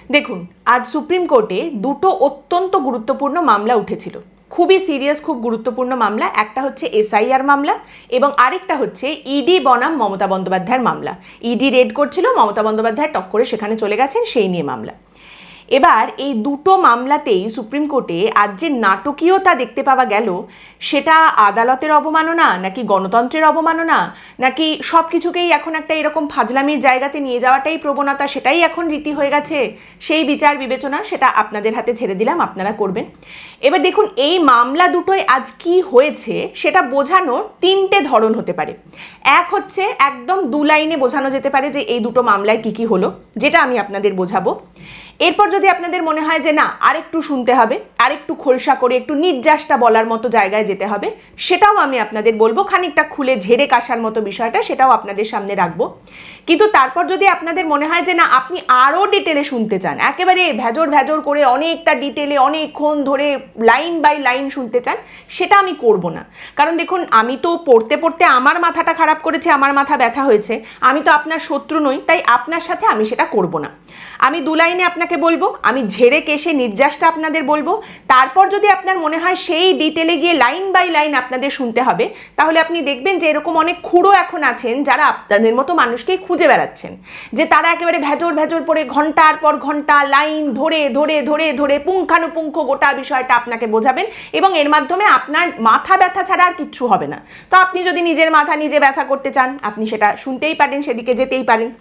দেখুন, আজ সুপ্রিম কোর্টে দুটো অত্যন্ত গুরুত্বপূর্ণ মামলা উঠেছিল। খুবই সিরিয়াস, খুব গুরুত্বপূর্ণ মামলা। একটা হচ্ছে এসআইআর মামলা এবং আরেকটা হচ্ছে ইডি বনাম মমতা বন্দ্যোপাধ্যায়ের মামলা। ইডি রেড করছিল, মমতা বন্দ্যোপাধ্যায় টক করে সেখানে চলে গেছেন, সেই নিয়ে মামলা। এবার এই দুটো মামলাতেই সুপ্রিম কোর্টে আজ যে নাটকীয়তা দেখতে পাওয়া গেল, সেটা আদালতের অবমাননা নাকি গণতন্ত্রের অবমাননা নাকি সব কিছুকেই এখন একটা এরকম ফাজলামির জায়গাতে নিয়ে যাওয়াটাই প্রবণতা, সেটাই এখন রীতি হয়ে গেছে, সেই বিচার বিবেচনা সেটা আপনাদের হাতে ছেড়ে দিলাম, আপনারা করবেন। এবার দেখুন, এই মামলা দুটোয় আজ কি হয়েছে সেটা বোঝানোর তিনটে ধরন হতে পারে। এক হচ্ছে একদম দু লাইনে বোঝানো যেতে পারে যে এই দুটো মামলায় কি কি হলো, যেটা আমি আপনাদের বোঝাবো। এরপর যদি আপনাদের মনে হয় যে না, আরেকটু শুনতে হবে, আরেকটু খোলসা করে একটু নির্যাসটা বলার মতো জায়গায় যেতে হবে, সেটাও আমি আপনাদের বলবো। খানিকটা খুলে ঝেড়ে কাশার মতো বিষয়টা, সেটাও আপনাদের সামনে রাখবো। কিন্তু তারপর যদি আপনাদের মনে হয় যে না, আপনি আরও ডিটেলে শুনতে চান, একেবারে ভেজর ভেজর করে অনেকটা ডিটেলে অনেকক্ষণ ধরে লাইন বাই লাইন শুনতে চান, সেটা আমি করব না। কারণ দেখুন, আমি তো পড়তে পড়তে আমার মাথাটা খারাপ করেছে, আমার মাথা ব্যথা হয়েছে। আমি তো আপনার শত্রু নই, তাই আপনার সাথে আমি সেটা করব না। আমি দু লাইনে আপনাকে বলবো, আমি ঝেড়ে কেশে নির্যাসটা আপনাদের বলবো। তারপর যদি আপনার মনে হয় সেই ডিটেলে গিয়ে লাইন বাই লাইন আপনাদের শুনতে হবে, তাহলে আপনি দেখবেন যে এরকম অনেক খুঁড়ো এখন আছেন যারা আপনাদের মতো মানুষকেই খুঁজে বেড়াচ্ছেন, যে তারা একেবারে ভেজর ভেজর পরে ঘন্টার পর ঘন্টা লাইন ধরে ধরে ধরে ধরে পুঙ্খানুপুঙ্খ গোটা বিষয়টা আপনাকে বোঝাবেন এবং এর মাধ্যমে আপনার মাথা ব্যথা ছাড়া আর কিচ্ছু হবে না। তো আপনি যদি নিজের মাথা নিজে ব্যথা করতে চান, আপনি সেটা শুনতেই পারেন, সেদিকে যেতেই পারেন।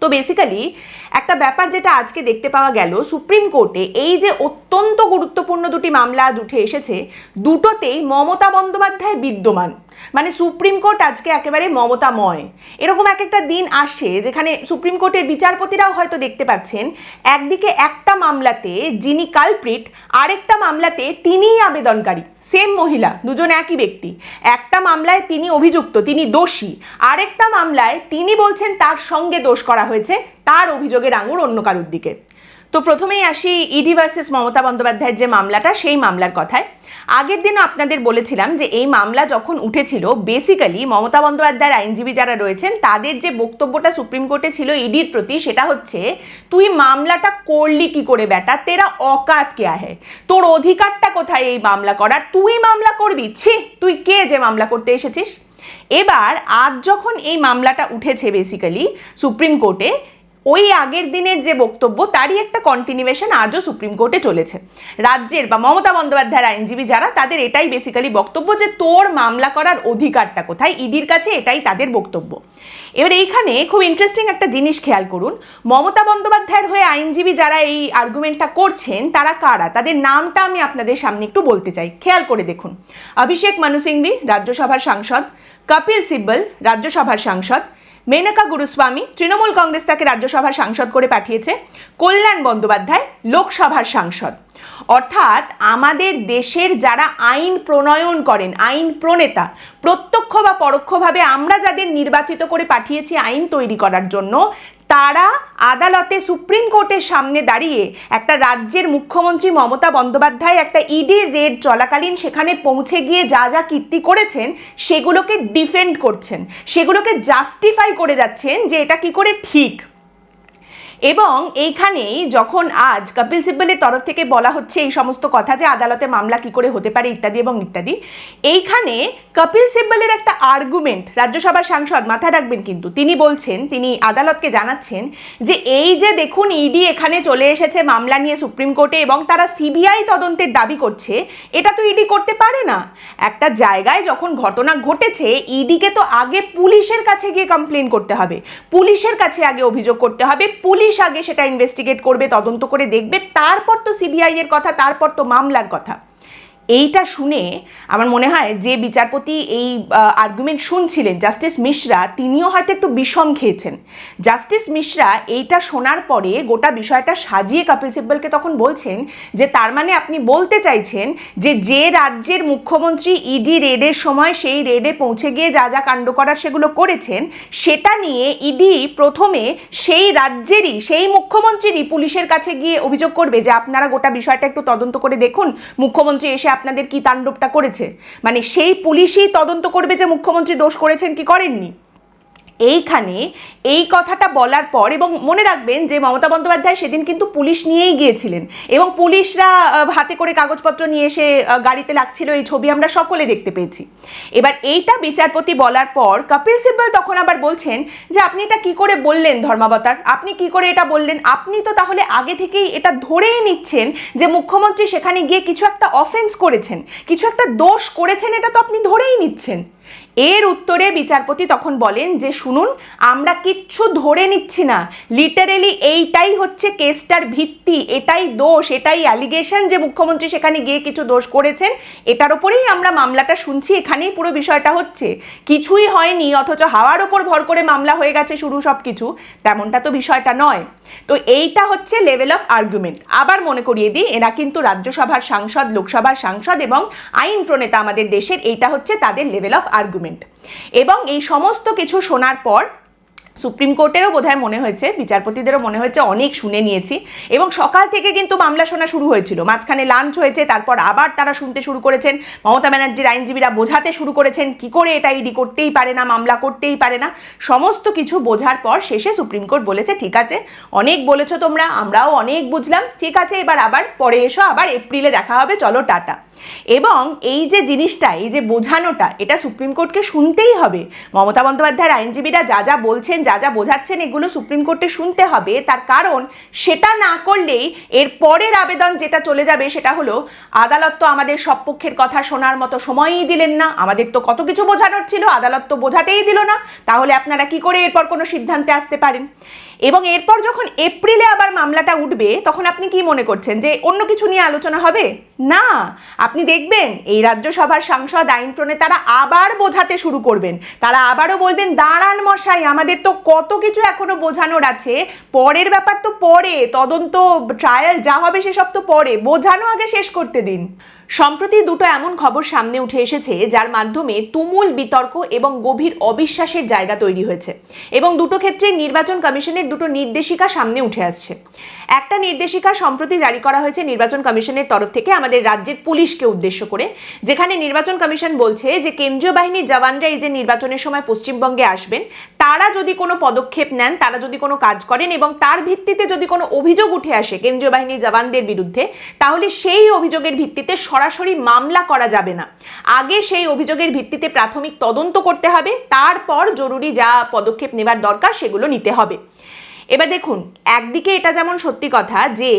তো বেসিক্যালি একটা ব্যাপার যেটা আজকে দেখতে পাওয়া গেল সুপ্রিম কোর্টে, এই যে অত্যন্ত গুরুত্বপূর্ণ দুটি মামলা আজ উঠে এসেছে, দুটোতেই মমতা বন্দ্যোপাধ্যায় বিদ্যমান। মানে সুপ্রিম কোর্ট আজকে একেবারে মমতাময়। এরকম এক একটা দিন আসে যেখানে সুপ্রিম কোর্টের বিচারপতিরাও হয়তো দেখতে পাচ্ছেন, একদিকে একটা মামলাতে যিনি কালপ্রিট, আরেকটা মামলাতে তিনিই আবেদনকারী, সেম মহিলা, দুজন একই ব্যক্তি। একটা মামলায় তিনি অভিযুক্ত, তিনি দোষী, আরেকটা মামলায় তিনি বলছেন তার সঙ্গে দোষ করা হয়েছে, তার অভিযোগের আঙুর অন্য কারোর দিকে। তো প্রথমেই আসি ইডি ভার্সেস মমতা বন্দ্যোপাধ্যায়ের যে মামলাটা, সেই মামলার কথায়। আগের দিনও আপনাদের বলেছিলাম যে এই মামলা যখন উঠেছিল, বেসিক্যালি মমতা বন্দ্যোপাধ্যায়ের আইনজীবী যারা রয়েছেন তাদের যে বক্তব্যটা সুপ্রিম কোর্টে ছিল ইডির প্রতি, সেটা হচ্ছে, তুই মামলাটা করলি কি করে বেটা, তেরা অকাত কেয়া হে, তোর অধিকারটা কোথায় এই মামলা করার, তুই মামলা করবি, ছি তুই কে যে মামলা করতে এসেছিস। এবার আজ যখন এই মামলাটা উঠেছে বেসিক্যালি সুপ্রিম কোর্টে, ওই আগের দিনের যে বক্তব্য তারই একটা কন্টিনিউয়েশন আজও সুপ্রিম কোর্টে চলেছে। রাজ্যের বা মমতা বন্দ্যোপাধ্যায়ের আইনজীবী যারা, তাদের এটাই বেসিক্যালি বক্তব্য যে তোর মামলা করার অধিকারটা কোথায়, ইডির কাছে এটাই তাদের বক্তব্য। এবার এইখানে খুব ইন্টারেস্টিং একটা জিনিস খেয়াল করুন, মমতা বন্দ্যোপাধ্যায়ের হয়ে আইনজীবী যারা এই আর্গুমেন্টটা করছেন তারা কারা, তাদের নামটা আমি আপনাদের সামনে একটু বলতে চাই, খেয়াল করে দেখুন। অভিষেক মানু সিংভি, রাজ্যসভার সাংসদ; কপিল সিব্বল, রাজ্যসভার সাংসদ; মেনকা গুরুস্বামী, তৃণমূল কংগ্রেস তাকে রাজ্যসভার সাংসদ করে পাঠিয়েছে; কল্যাণ বন্দ্যোপাধ্যায়, লোকসভার সাংসদ। অর্থাৎ আমাদের দেশের যারা আইন প্রণয়ন করেন, আইন প্রণেতা, প্রত্যক্ষ বা পরোক্ষভাবে আমরা যাদের নির্বাচিত করে পাঠিয়েছি আইন তৈরি করার জন্য, তারা আদালতে সুপ্রিম কোর্টের সামনে দাঁড়িয়ে একটা রাজ্যের মুখ্যমন্ত্রী মমতা বন্দ্যোপাধ্যায় একটা ইডির রেড চলাকালীন সেখানে পৌঁছে গিয়ে যা যা কীর্তি করেছেন সেগুলোকে ডিফেন্ড করছেন, সেগুলোকে জাস্টিফাই করে যাচ্ছেন যে এটা কি করে ঠিক। এবং এইখানেই যখন আজ কপিল সিব্বলের তরফ থেকে বলা হচ্ছে এই সমস্ত কথা, যে আদালতে মামলা কি করে হতে পারে ইত্যাদি এবং ইত্যাদি, এইখানে কপিল সিব্বলের একটা আর্গুমেন্ট, রাজ্যসভার সাংসদ মাথায় রাখবেন কিন্তু, তিনি বলছেন, তিনি আদালতকে জানাচ্ছেন যে এই যে দেখুন ইডি এখানে চলে এসেছে মামলা নিয়ে সুপ্রিম কোর্টে এবং তারা সিবিআই তদন্তের দাবি করছে, এটা তো ইডি করতে পারে না। একটা জায়গায় যখন ঘটনা ঘটেছে, ইডিকে তো আগে পুলিশের কাছে গিয়ে কমপ্লেন করতে হবে, পুলিশের কাছে আগে অভিযোগ করতে হবে, পুলিশ আগে সেটা ইনভেস্টিগেট করবে, তদন্ত করে দেখবে, তারপর তো সিবিআই এর কথা, তারপর তো মামলার কথা। এইটা শুনে আমার মনে হয় যে বিচারপতি এই আর্গুমেন্ট শুনছিলেন, জাস্টিস মিশ্রা, তিনিও হয়তো একটু বিষম খেয়েছেন। জাস্টিস মিশ্রা এইটা শোনার পরে গোটা বিষয়টা সাজিয়ে কপিল সিব্বলকে তখন বলছেন যে তার মানে আপনি বলতে চাইছেন যে যে রাজ্যের মুখ্যমন্ত্রী ইডি রেডের সময় সেই রেডে পৌঁছে গিয়ে যা যা কাণ্ড করার সেগুলো করেছেন, সেটা নিয়ে ইডি প্রথমে সেই রাজ্যেরই, সেই মুখ্যমন্ত্রীরই পুলিশের কাছে গিয়ে অভিযোগ করবে যে আপনারা গোটা বিষয়টা একটু তদন্ত করে দেখুন, মুখ্যমন্ত্রী এসে আপনাদের কি তাণ্ডবটা করেছে। মানে সেই পুলিশই তদন্ত করবে যে মুখ্যমন্ত্রী দোষ করেছেন কি করেননি। এইখানে এই কথাটা বলার পর, এবং মনে রাখবেন যে মমতা বন্দ্যোপাধ্যায় সেদিন কিন্তু পুলিশ নিয়েই গিয়েছিলেন এবং পুলিশরা হাতে করে কাগজপত্র নিয়ে এসে গাড়িতে লাগছিল, এই ছবি আমরা সকলে দেখতে পেয়েছি। এবার এইটা বিচারপতি বলার পর কপিল সিব্বল তখন আবার বলছেন যে আপনি এটা কি করে বললেন ধর্মাবতার, আপনি কি করে এটা বললেন, আপনি তো তাহলে আগে থেকেই এটা ধরেই নিচ্ছেন যে মুখ্যমন্ত্রী সেখানে গিয়ে কিছু একটা অফেন্স করেছেন, কিছু একটা দোষ করেছেন, এটা তো আপনি ধরেই নিচ্ছেন। এর উত্তরে বিচারপতি তখন বলেন যে শুনুন, আমরা কিচ্ছু ধরে নিচ্ছি না, লিটারেলি এইটাই হচ্ছে কেসটার ভিত্তি, এটাই দোষ, এটাই অ্যালিগেশন যে মুখ্যমন্ত্রী সেখানে গিয়ে কিছু দোষ করেছেন, এটার ওপরেই আমরা মামলাটা শুনছি, এখানেই পুরো বিষয়টা হচ্ছে, কিছুই হয়নি অথচ হাওয়ার ওপর ভর করে মামলা হয়ে গেছে শুরু সব কিছু, তেমনটা তো বিষয়টা নয়। তো এইটা হচ্ছে লেভেল অফ আর্গুমেন্ট। আবার মনে করিয়ে দিই, এরা কিন্তু রাজ্যসভার সাংসদ, লোকসভার সাংসদ এবং আইন প্রণেতা আমাদের দেশের, এইটা হচ্ছে তাদের লেভেল অফ আর্গুমেন্ট। এবং এই সমস্ত কিছু শোনার পর সুপ্রিম কোর্টেরও বোধহয় মনে হয়েছে, বিচারপতিদেরও মনে হয়েছে অনেক শুনে নিয়েছি, এবং সকাল থেকে কিন্তু মামলা শোনা শুরু হয়েছিল, মাঝখানে লাঞ্চ হয়েছে, তারপর আবার তারা শুনতে শুরু করেছেন, মমতা ব্যানার্জির আইনজীবীরা বোঝাতে শুরু করেছেন কি করে এটা ইডি করতেই পারে না, মামলা করতেই পারে না। সমস্ত কিছু বোঝার পর শেষে সুপ্রিম কোর্ট বলেছে ঠিক আছে, অনেক বলেছো তোমরা, আমরাও অনেক বুঝলাম, ঠিক আছে এবার আবার পরে এসো, আবার এপ্রিলে দেখা হবে, চলো টাটা। এবং এই যে জিনিসটা, এই যে বোঝানোটা, এটা সুপ্রিম কোর্টকে শুনতেই হবে। মমতা বন্দ্যোপাধ্যায়ের আইনজীবীরা যা যা বলছেন, যা যা বোঝাচ্ছেন, এগুলো সুপ্রিম কোর্টে শুনতে হবে। তার কারণ সেটা না করলেই এর পরের আবেদন যেটা চলে যাবে সেটা হলো, আদালত তো আমাদের সব পক্ষের কথা শোনার মতো সময়ই দিলেন না, আমাদের তো কত কিছু বোঝানোর ছিল, আদালত তো বোঝাতেই দিল না, তাহলে আপনারা কি করে এরপর কোনো সিদ্ধান্তে আসতে পারেন? এবং এরপর যখন এপ্রিলে আবার মামলাটা উঠবে, তখন আপনি কি মনে করছেন যে অন্য কিছু নিয়ে আলোচনা হবে? না, আপনি দেখবেন এই রাজ্যসভার সাংসদ, আইন প্রণেতারা আবার বোঝাতে শুরু করবেন, তারা আবারও বলবেন দাঁড়ান মশাই, আমাদের তো কত কিছু এখনো বোঝানোর আছে, পরের ব্যাপার তো পরে, তদন্ত ট্রায়াল যা হবে সেসব তো পরে, বোঝানো আগে শেষ করতে দিন। সম্প্রতি দুটো এমন খবর সামনে উঠে এসেছে যার মাধ্যমে তুমুল বিতর্ক এবং গভীর অবিশ্বাসের জায়গা তৈরি হয়েছে, এবং দুটো ক্ষেত্রে নির্বাচন কমিশনের দুটো নির্দেশিকা সামনে উঠে আসছে। একটা নির্দেশিকা সম্প্রতি জারি করা হয়েছে নির্বাচন কমিশনের তরফ থেকে আমাদের রাজ্যের পুলিশকে উদ্দেশ্য করে, যেখানে নির্বাচন কমিশন বলছে যে কেন্দ্রীয় বাহিনীর জওয়ানরা এই যে নির্বাচনের সময় পশ্চিমবঙ্গে আসবেন, তারা যদি কোনো পদক্ষেপ নেন, তারা যদি কোনো কাজ করেন এবং তার ভিত্তিতে যদি কোনো অভিযোগ উঠে আসে কেন্দ্রীয় বাহিনীর জওয়ানদের বিরুদ্ধে, তাহলে সেই অভিযোগের ভিত্তিতে সরাসরি মামলা করা যাবে না, আগে সেই অভিযোগের ভিত্তিতে প্রাথমিক তদন্ত করতে হবে, তারপর জরুরি যা পদক্ষেপ নেবার দরকার সেগুলো নিতে হবে। এবার দেখুন, একদিকে এটা যেমন সত্যি কথা যে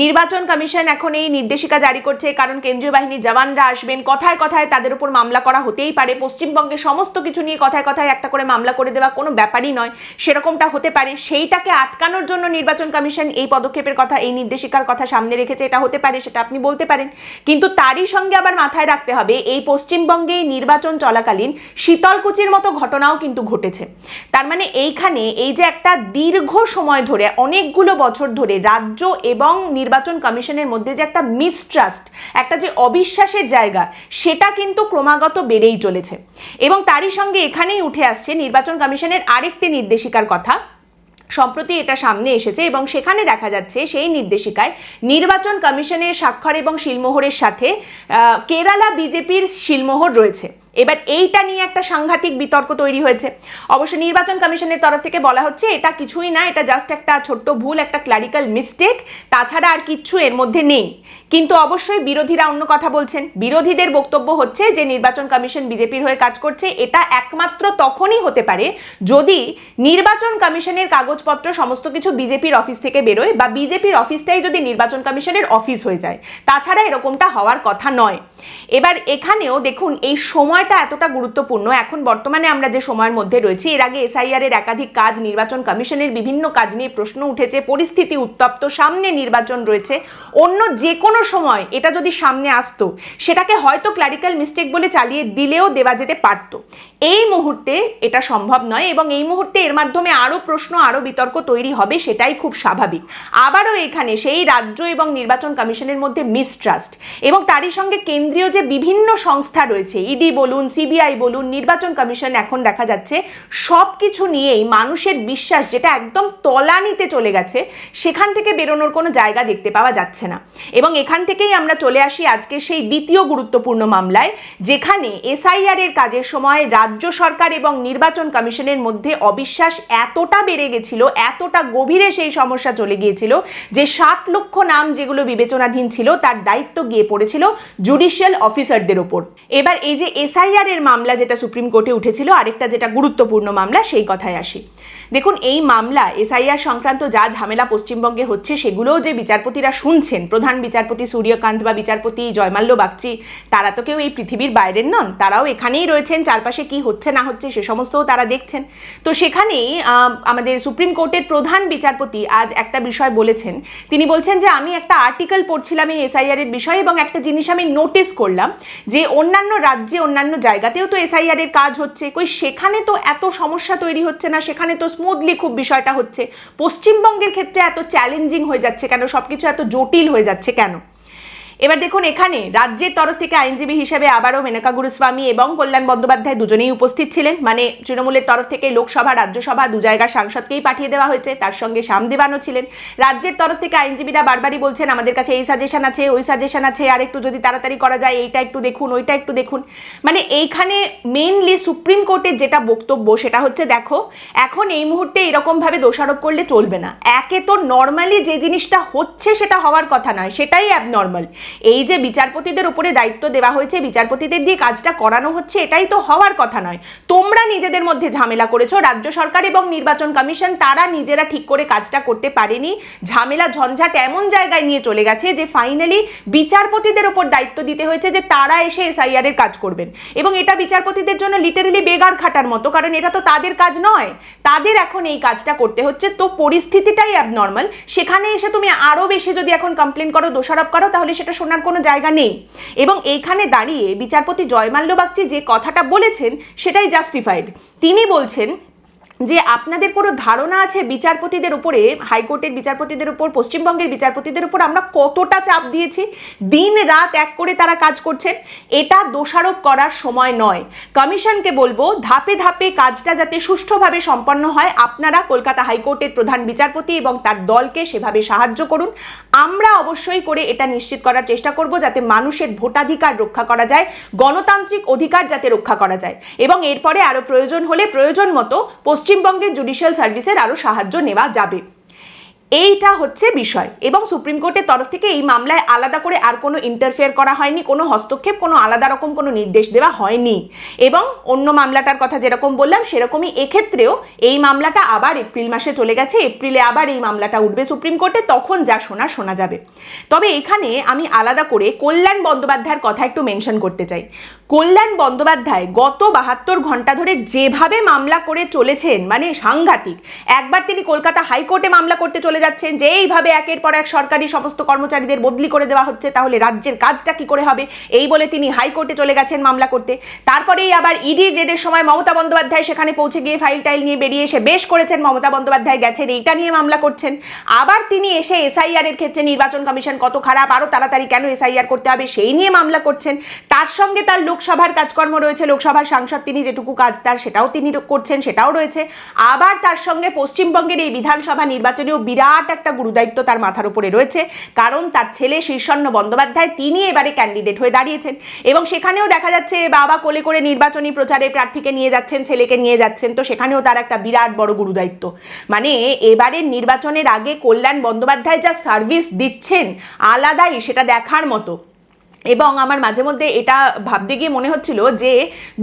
নির্বাচন কমিশন এখন এই নির্দেশিকা জারি করছে কারণ কেন্দ্রীয় বাহিনীর জওয়ানরা আসবেন, কথায় কথায় তাদের উপর মামলা করা হতেই পারে, পশ্চিমবঙ্গে সমস্ত কিছু নিয়ে কথায় কথায় একটা করে মামলা করে দেওয়া কোনো ব্যাপারই নয়, সেরকমটা হতে পারে, সেইটাকে আটকানোর জন্য নির্বাচন কমিশন এই পদক্ষেপের কথা, এই নির্দেশিকার কথা সামনে রেখেছে, এটা হতে পারে, সেটা আপনি বলতে পারেন। কিন্তু তারই সঙ্গে আবার মাথায় রাখতে হবে এই পশ্চিমবঙ্গে নির্বাচন চলাকালীন শীতলকুচির মতো ঘটনাও কিন্তু ঘটেছে। তার মানে এইখানে এই যে একটা দীর্ঘ সময় ধরে, অনেকগুলো বছর ধরে রাজ্য এবং নির্বাচন কমিশনের মধ্যে যে একটা মিসট্রাস্ট, একটা যে অবিশ্বাসের জায়গা, সেটা কিন্তু ক্রমাগত বেড়েই চলেছে। এবং তারই সঙ্গে এখানেই উঠে আসছে নির্বাচন কমিশনের আরেকটি নির্দেশিকার কথা, সম্প্রতি এটা সামনে এসেছে এবং সেখানে দেখা যাচ্ছে সেই নির্দেশিকায় নির্বাচন কমিশনের স্বাক্ষর এবং শিলমোহরের সাথে কেরালা বিজেপির শিলমোহর রয়েছে। এবার এইটা নিয়ে একটা সাংঘাতিক বিতর্ক তৈরি হয়েছে। অবশ্য নির্বাচন কমিশনের তরফ থেকে বলা হচ্ছে এটা কিছুই না, এটা জাস্ট একটা ছোট্ট ভুল, একটা ক্লারিক্যাল মিস্টেক, তাছাড়া আর কিচ্ছু এর মধ্যে নেই। কিন্তু অবশ্যই বিরোধীরা অন্য কথা বলছেন। বিরোধীদের বক্তব্য হচ্ছে যে নির্বাচন কমিশন বিজেপির হয়ে কাজ করছে, এটা একমাত্র তখনই হতে পারে যদি নির্বাচন কমিশনের কাগজপত্র সমস্ত কিছু বিজেপির অফিস থেকে বেরোয় বা বিজেপির অফিসটাই যদি নির্বাচন কমিশনের অফিস হয়ে যায়, তাছাড়া এরকমটা হওয়ার কথা নয়। এবার এখানেও দেখুন এই সময়টা এতটা গুরুত্বপূর্ণ, এখন বর্তমানে আমরা যে সময়ের মধ্যে রয়েছি, এর আগে এসআইআর এর একাধিক কাজ, নির্বাচন কমিশনের বিভিন্ন কাজ নিয়ে প্রশ্ন উঠেছে, পরিস্থিতি উত্তপ্ত, সামনে নির্বাচন রয়েছে, অন্য যে কোনো সময় এটা যদি সামনে আসতো সেটাকে হয়তো ক্লারিক্যাল মিস্টেক বলে চালিয়ে দিলেও দেওয়া যেতে পারতো। এই মুহূর্তে এটা সম্ভব নয় এবং এই মুহূর্তে এর মাধ্যমে আরো প্রশ্ন, আরো বিতর্ক তৈরি হবে, সেটাই খুব স্বাভাবিক। আবারও এখানে সেই রাজ্য এবং নির্বাচন কমিশনের মধ্যে মিসট্রাস্ট এবং তারই সঙ্গে কেন্দ্রীয় যে বিভিন্ন সংস্থা রয়েছে, ইডি বলুন, সিবিআই বলুন, নির্বাচন কমিশন, এখন দেখা যাচ্ছে সব কিছু নিয়েই মানুষের বিশ্বাস যেটা একদম তলানিতে চলে গেছে, সেখান থেকে বেরোনোর কোনো জায়গা দেখতে পাওয়া যাচ্ছে না। এবং এখানে এখান থেকেই আমরা চলে আসি আজকে সেই দ্বিতীয় গুরুত্বপূর্ণ মামলায়, যেখানে এসআইআর এর কাজের সময় রাজ্য সরকার এবং নির্বাচন কমিশনের মধ্যে অবিশ্বাস এতটা বেড়ে গেছিল, এতটা গভীরে সেই সমস্যা চলে গিয়েছিল যে 7 লক্ষ নাম যেগুলো বিবেচনাধীন ছিল তার দায়িত্ব গিয়ে পড়েছিল জুডিশিয়াল অফিসারদের ওপর। এবার এই যে এসআইআর এর মামলা যেটা সুপ্রিম কোর্টে উঠেছিল, আরেকটা যেটা গুরুত্বপূর্ণ মামলা, সেই কথায় আসি। দেখুন, এই মামলা এসআইআর সংক্রান্ত যা ঝামেলা পশ্চিমবঙ্গে হচ্ছে সেগুলোও যে বিচারপতিরা শুনছেন, প্রধান বিচারপতি সূর্যকান্ত বা বিচারপতি জয়মাল্য বাগচি, তারা তো কেউ এই পৃথিবীর বাইরের নন, তারাও এখানেই রয়েছেন, চারপাশে কি হচ্ছে না হচ্ছে সে সমস্তও তারা দেখছেন। তো সেখানেই আমাদের সুপ্রিম কোর্টের প্রধান বিচারপতি আজ একটা বিষয় বলেছেন। তিনি বলছেন যে আমি একটা আর্টিকেল পড়ছিলাম এই এসআইআর এর বিষয়ে এবং একটা জিনিস আমি নোটিস করলাম যে অন্যান্য রাজ্যে অন্যান্য জায়গাতেও তো এসআইআর এর কাজ হচ্ছে, কই সেখানে তো এত সমস্যা তৈরি হচ্ছে না, সেখানে তো স্মুথলি খুব বিষয়টা হচ্ছে, পশ্চিমবঙ্গের ক্ষেত্রে এত চ্যালেঞ্জিং হয়ে যাচ্ছে কেন, সবকিছু এত জটিল হয়ে যাচ্ছে কেন? এবার দেখুন, এখানে রাজ্যের তরফ থেকে আইনজীবী হিসেবে আবারও মেনকা গুরুস্বামী এবং কল্যাণ বন্দ্যোপাধ্যায় দুজনেই উপস্থিত ছিলেন। মানে তৃণমূলের তরফ থেকে লোকসভা রাজ্যসভা দু জায়গার সাংসদকেই পাঠিয়ে দেওয়া হয়েছে, তার সঙ্গে শ্যাম দেবানও ছিলেন। রাজ্যের তরফ থেকে আইনজীবীরা বারবারই বলছেন আমাদের কাছে এই সাজেশন আছে, ওই সাজেশন আছে, আর একটু যদি তাড়াতাড়ি করা যায়, এইটা একটু দেখুন, ওইটা একটু দেখুন। মানে এইখানে মেইনলি সুপ্রিম কোর্টের যেটা বক্তব্য সেটা হচ্ছে, দেখো এখন এই মুহূর্তে এরকমভাবে দোষারোপ করলে চলবে না। একে তো নর্মালি যে জিনিসটা হচ্ছে সেটা হওয়ার কথা নয়, সেটাই অ্যাবনর্মাল। এই যে বিচারপতিদের উপরে দায়িত্ব দেওয়া হয়েছে, বিচারপতিদের দিয়ে কাজটা করানো হচ্ছে, এটাই তো হওয়ার কথা নয়। তোমরা নিজেদের মধ্যে ঝামেলা করেছো, রাজ্য সরকার এবং নির্বাচন কমিশন তারা নিজেরা ঠিক করে কাজটা করতে পারেনি, ঝামেলা ঝঞ্ঝাট এমন জায়গায় নিয়ে চলে গেছে যে ফাইনালি বিচারপতিদের উপর দায়িত্ব দিতে হয়েছে যে তারা এসে এসআইআর এর কাজ করবেন। এবং এটা বিচারপতিদের জন্য লিটারেলি বেগার খাটার মতো, কারণ এটা তো তাদের কাজ নয়, তাদের এখন এই কাজটা করতে হচ্ছে। তো পরিস্থিতিটাই অ্যাবনর্মাল। সেখানে এসে তুমি আরো বেশি যদি এখন কমপ্লেন করো, দোষারোপ করো, তাহলে সেটা শোনার কোনো জায়গা নেই। এবং এইখানে দাঁড়িয়ে বিচারপতি জয়মাল্য বাগচি যে কথাটা বলেছেন সেটাই জাস্টিফাইড। তিনি বলছেন যে আপনাদের কোনো ধারণা আছে বিচারপতিদের উপরে, হাইকোর্টের বিচারপতিদের উপর, পশ্চিমবঙ্গের বিচারপতিদের উপর আমরা কতটা চাপ দিয়েছি, দিন রাত এক করে তারা কাজ করছেন। এটা দোষারোপ করার সময় নয়। কমিশনকে বলবো ধাপে ধাপে কাজটা যাতে সুষ্ঠুভাবে সম্পন্ন হয়, আপনারা কলকাতা হাইকোর্টের প্রধান বিচারপতি এবং তার দলকে সেভাবে সাহায্য করুন। আমরা অবশ্যই করে এটা নিশ্চিত করার চেষ্টা করব যাতে মানুষের ভোটাধিকার রক্ষা করা যায়, গণতান্ত্রিক অধিকার যাতে রক্ষা করা যায়, এবং এরপরে আরো প্রয়োজন হলে প্রয়োজন মতো পশ্চিমবঙ্গের জুডিশিয়াল সার্ভিসের আরো সাহায্য নেওয়া যাবে। এইটা হচ্ছে বিষয়। এবং সুপ্রিম কোর্টের তরফ থেকে এই মামলায় আলাদা করে আর কোনো ইন্টারফেয়ার করা হয়নি, কোনো হস্তক্ষেপ, কোনো আলাদা রকম কোনো নির্দেশ দেওয়া হয়নি। এবং অন্য মামলাটার কথা যেরকম বললাম সেরকমই এক্ষেত্রেও এই মামলাটা আবার এপ্রিল মাসে চলে গেছে, এপ্রিলে আবার এই মামলাটা উঠবে সুপ্রিম কোর্টে, তখন যা শোনা যাবে। তবে এখানে আমি আলাদা করে কল্যাণ বন্দ্যোপাধ্যায়ের কথা একটু মেনশন করতে চাই। কল্যাণ বন্দ্যোপাধ্যায় গত 72 ঘন্টা ধরে যেভাবে মামলা করে চলেছেন, মানে সাংঘাতিক। একবার তিনি কলকাতা হাইকোর্টে মামলা করতে চলে যাচ্ছেন যে এইভাবে একের পর এক সরকারি সমস্ত কর্মচারীদের বদলি করে দেওয়া হচ্ছে, তাহলে রাজ্যের কাজটা কি করে হবে, এই বলে তিনি হাইকোর্টে চলে গেছেন মামলা করতে। তারপরেই আবার ইডি রেডের সময় মমতা বন্দ্যোপাধ্যায় সেখানে পৌঁছে গিয়ে ফাইল টাইল নিয়ে বেরিয়ে এসে বেশ করেছেন, মমতা বন্দ্যোপাধ্যায় গেছেন এইটা নিয়ে মামলা করছেন। আবার তিনি এসে এসআইআর এর ক্ষেত্রে নির্বাচন কমিশন কত খারাপ, আরো তাড়াতাড়ি কেন এসআইআর করতে হবে সেই নিয়ে মামলা করছেন। তার সঙ্গে তার লোকসভার কাজকর্ম রয়েছে, লোকসভার সাংসদ তিনি, যেটুকু কাজ তার সেটাও তিনি করছেন, সেটাও রয়েছে। আবার তার সঙ্গে পশ্চিমবঙ্গের এই বিধানসভা নির্বাচনেও বিরাট একটা গুরুদায়িত্ব তার মাথার উপরে রয়েছে, কারণ তার ছেলে শীর্ষণ্য বন্দ্যোপাধ্যায় তিনি এবারে ক্যান্ডিডেট হয়ে দাঁড়িয়েছেন। এবং সেখানেও দেখা যাচ্ছে বাবা কোলে করে নির্বাচনী প্রচারে প্রার্থীকে নিয়ে যাচ্ছেন, ছেলেকে নিয়ে যাচ্ছেন, তো সেখানেও তার একটা বিরাট বড় গুরুদায়িত্ব। মানে এবারের নির্বাচনের আগে কল্যাণ বন্দ্যোপাধ্যায় যা সার্ভিস দিচ্ছেন আলাদাই, সেটা দেখার মতো। এবং আমার মাঝে মধ্যে এটা ভাবতে গিয়ে মনে হচ্ছিল যে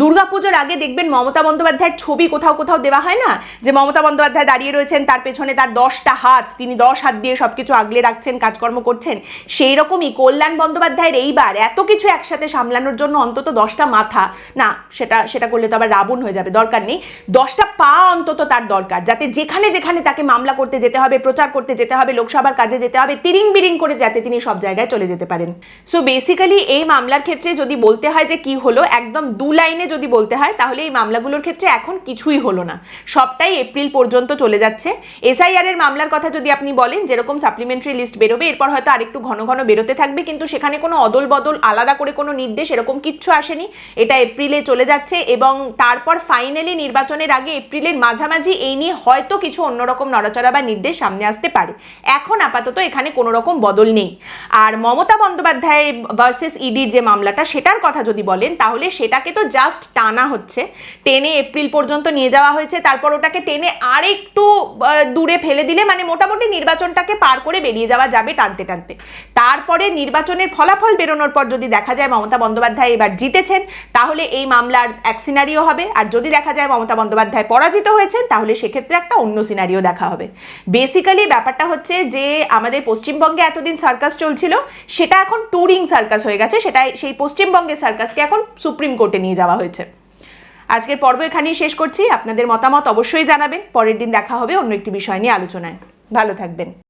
দুর্গাপুজোর আগে দেখবেন মমতা বন্দ্যোপাধ্যায়ের ছবি কোথাও কোথাও দেওয়া হয় না, যে মমতা বন্দ্যোপাধ্যায় দাঁড়িয়ে রয়েছেন, তার পেছনে তার 10টা হাত, তিনি 10 হাত দিয়ে সবকিছু আগলে রাখছেন, কাজকর্ম করছেন। সেই রকমই কল্যাণ বন্দ্যোপাধ্যায়ের এইবার এত কিছু একসাথে সামলানোর জন্য অন্তত 10টা মাথা, না সেটা করলে তো আবার রাবণ হয়ে যাবে, দরকার নেই, 10টা পা অন্তত তার দরকার, যাতে যেখানে যেখানে তাকে মামলা করতে যেতে হবে, প্রচার করতে যেতে হবে, লোকসভার কাজে যেতে হবে, তিরিং বিরিং করে যাতে তিনি সব জায়গায় চলে যেতে পারেন। সো বেসিক্যালি বেসিক্যালি এই মামলার ক্ষেত্রে যদি বলতে হয় যে কি হলো, একদম 2 লাইনে যদি বলতে হয় তাহলে এই মামলাগুলোর ক্ষেত্রে এখন কিছুই হলো না, সবটাই এপ্রিল পর্যন্ত চলে যাচ্ছে। এসআইআর এর মামলার কথা যদি আপনি বলেন, যেরকম সাপ্লিমেন্টারি লিস্ট বেরোবে এরপর হয়তো আরেকটু ঘন ঘন বেরোতে থাকবে, কিন্তু সেখানে কোনো অদল বদল আলাদা করে কোনো নির্দেশ এরকম কিচ্ছু আসেনি, এটা এপ্রিলে চলে যাচ্ছে। এবং তারপর ফাইনালি নির্বাচনের আগে এপ্রিলের মাঝামাঝি এই নিয়ে হয়তো কিছু অন্যরকম নড়াচড়া বা নির্দেশ সামনে আসতে পারে। এখন আপাতত এখানে কোনো রকম বদল নেই। আর মমতা বন্দ্যোপাধ্যায় ভার্সেস ইডির যে মামলাটা, সেটার কথা যদি বলেন তাহলে সেটাকে তো জাস্ট টানা হচ্ছে, টেনে এপ্রিল পর্যন্ত নিয়ে যাওয়া হয়েছে, তারপর ওটাকে টেনে আরেকটু দূরে ফেলে দিলে মানে মোটামুটি নির্বাচনটাকে পার করে বেরিয়ে যাওয়া যাবে টানতে টানতে। তারপরে নির্বাচনের ফলাফল বেরোনোর পর যদি দেখা যায় মমতা বন্দ্যোপাধ্যায় এবার জিতেছেন তাহলে এই মামলার এক সিনারিও হবে, আর যদি দেখা যায় মমতা বন্দ্যোপাধ্যায় পরাজিত হয়েছেন তাহলে সেক্ষেত্রে একটা অন্য সিনারিও দেখা হবে। বেসিক্যালি ব্যাপারটা হচ্ছে যে আমাদের পশ্চিমবঙ্গে এতদিন সার্কাস চলছিল, সেটা এখন ট্যুরিং সার্কাস হয়ে গেছে, সেটা সেই পশ্চিমবঙ্গের সার্কাসকে এখন সুপ্রিম কোর্টে নিয়ে যাওয়া হয়েছে। আজকের পর্ব এখানেই শেষ করছি। আপনাদের মতামত অবশ্যই জানাবেন। পরের দিন দেখা হবে অন্য একটি বিষয় নিয়ে আলোচনায়। ভালো থাকবেন।